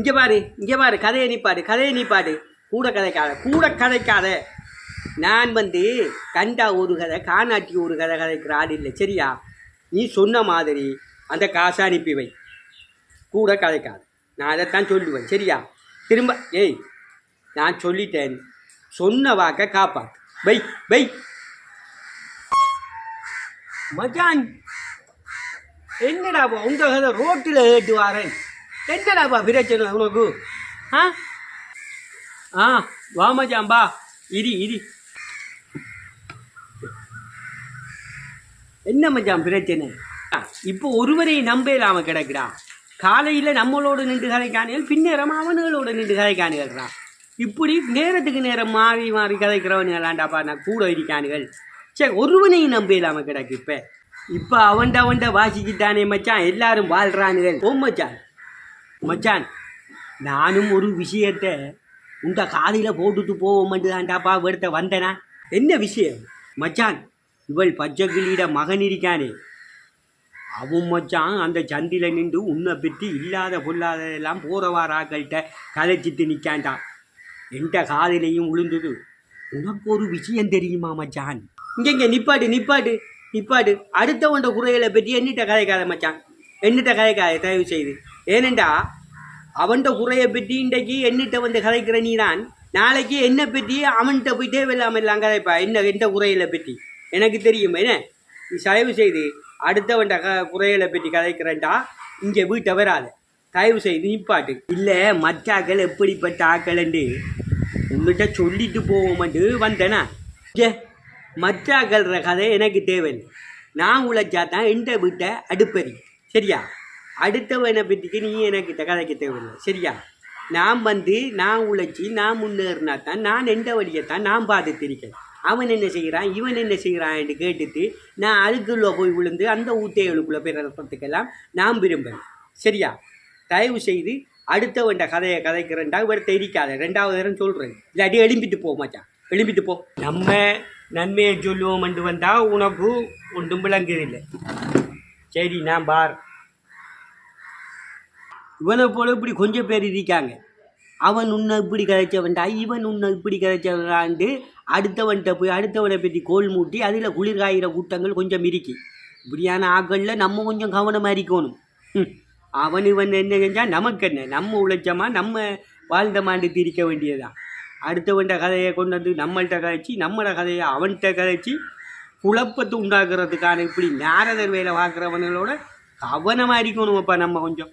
இங்கே பாரு கதையை நீ பாடு கூட கதைக்காத. நான் கண்டா ஒரு கதை காணாட்டி ஒரு கதை கதைக்கிற ஆள் இல்லை சரியா. நீ சொன்ன மாதிரி அந்த காசை அனுப்பி வை, கூட கதைக்காது. நான் அதைத்தான் சொல்லுவேன் சரியா. திரும்ப நான் சொல்லிட்டேன், சொன்ன வாக்க காப்பாத்து. வை வை மச்சான். என்னடாப்பா உங்க கதை ரோட்டில் ஏட்டு வாரேன். என்னடாப்பா பிரச்சனை உனக்கு? வா மச்சான் பா. இரி என்ன மச்சான் பிரச்சனை? இப்போ ஒருவரையும் நம்பலாம கிடக்குறா. காலையில் நம்மளோட நின்று கதைக்கானிகள், பின்னேரம் அவனுகளோட நின்று கதைக்கானுகள்றான். இப்படி நேரத்துக்கு நேரம் மாறி மாறி கதைக்கிறவனுங்களாண்டாப்பா நான் கூட இருக்கானுகள். சரி, ஒருவனையும் நம்பலாம கிடக்கு. இப்போ அவன்ட வாசிக்கிட்டானே மச்சான், எல்லாரும் வாழ்றானுகள். ஓ மச்சான் நானும் ஒரு விஷயத்தை உண்ட காலையில் போட்டுட்டு போவோம்ட்டாப்பா எடுத்த வந்தனா. என்ன விஷயம் மச்சான்? இவள் பச்சைக்கிளியிட மகன் இருக்கானே அவன் மச்சான் அந்த சந்தில நின்று உன்னை பற்றி இல்லாத பொல்லாதெல்லாம் போகிறவாராக்கள்கிட்ட கதைச்சிட்டு நிற்கான்டா. எந்த காதிலையும் விழுந்தது. உனக்கு ஒரு விஷயம் தெரியுமா மச்சான்? இங்கே நிப்பாடு. அடுத்தவன்ட குறைகளை பற்றி என்னிட்ட கதைக்காத மச்சான், என்னிட்ட கதைக்காத தயவு செய்து. ஏனெண்டா அவன்கிட்ட குறையை பற்றி இன்றைக்கு என்னிட்ட கதைக்கிற நீ தான் நாளைக்கு என்னை பற்றி அவன்கிட்ட போய் தேவையில்லாமல் எல்லாம் கதைப்பா. எந்த குறைகளை பற்றி எனக்கு தெரியும். என்ன நீ தயவு செய்து அடுத்தவன்ட குறைகளை பற்றி கதைக்கிறேன்டா இங்கே வீட்டை வராது. தயவு செய்து நிப்பாட்டு. இல்லை மற்றாக்கள் எப்படிப்பட்ட ஆக்கள்ண்டு உன்னிட்ட சொல்லிட்டு போவோம்ட்டு வந்தேனா. மற்றாக்கள்ற கதை எனக்கு தேவையில்லை. நான் உழைச்சா தான் எந்த வீட்டை அடுப்பறி சரியா. அடுத்தவனை பற்றிக்கு நீ எனக்கு கதைக்க தேவையில்லை சரியா. நான் நான் உழைச்சி நான் முன்னேறினா தான் நான் எந்த வழியைத்தான் நான் பார்த்துருக்கேன். அவன் என்ன செய்கிறான் இவன் என்ன செய்கிறான்னு கேட்டுட்டு நான் அதுக்குள்ளே போய் விழுந்து அந்த ஊத்தைகளுக்குள்ளே போய் ரத்தத்துக்கெல்லாம் நான் விரும்புகிறேன் சரியா. தயவு செய்து அடுத்தவன்ட கதையை கதைக்கிறேன்டா இவர்கிட்ட இருக்காத. 2வது நேரம் சொல்கிறேன். இல்லாட்டி எழும்பிட்டு போ மச்சான், எழும்பிட்டு போ. நம்ம நன்மையை சொல்லுவோம்ட்டு வந்தால் உனக்கு ஒன்றும் விளங்குதில்லை சரி. நான் பார் இவனை போல இப்படி கொஞ்சம் பேர் இருக்காங்க. அவன் உன்னை இப்படி கதைச்சவன்டா, இவன் உன்னை இப்படி கதைச்சவன்டாண்டு அடுத்தவன்கிட்ட போய் அடுத்தவனை பற்றி கோல் மூட்டி அதில் குளிர்காயிற கூட்டங்கள் கொஞ்சம் இருக்கி. இப்படியான ஆக்களில் நம்ம கொஞ்சம் கவனமாக இருக்கணும். அவன் இவன் என்ன செஞ்சால் நமக்கு என்ன, நம்ம உழைச்சமா நம்ம வாழ்ந்தமாண்டு திரிக்க வேண்டியதான். அடுத்தவன்கிட்ட கதையை கொண்டு வந்து நம்மள்கிட்ட கதைச்சி நம்மளோட கதையை அவன்கிட்ட கதைச்சி குழப்பத்தை உண்டாக்குறதுக்கான இப்படி நாரதர் வேலை பார்க்குறவங்களோட கவனமாக இருக்கணும். அப்போ நம்ம கொஞ்சம்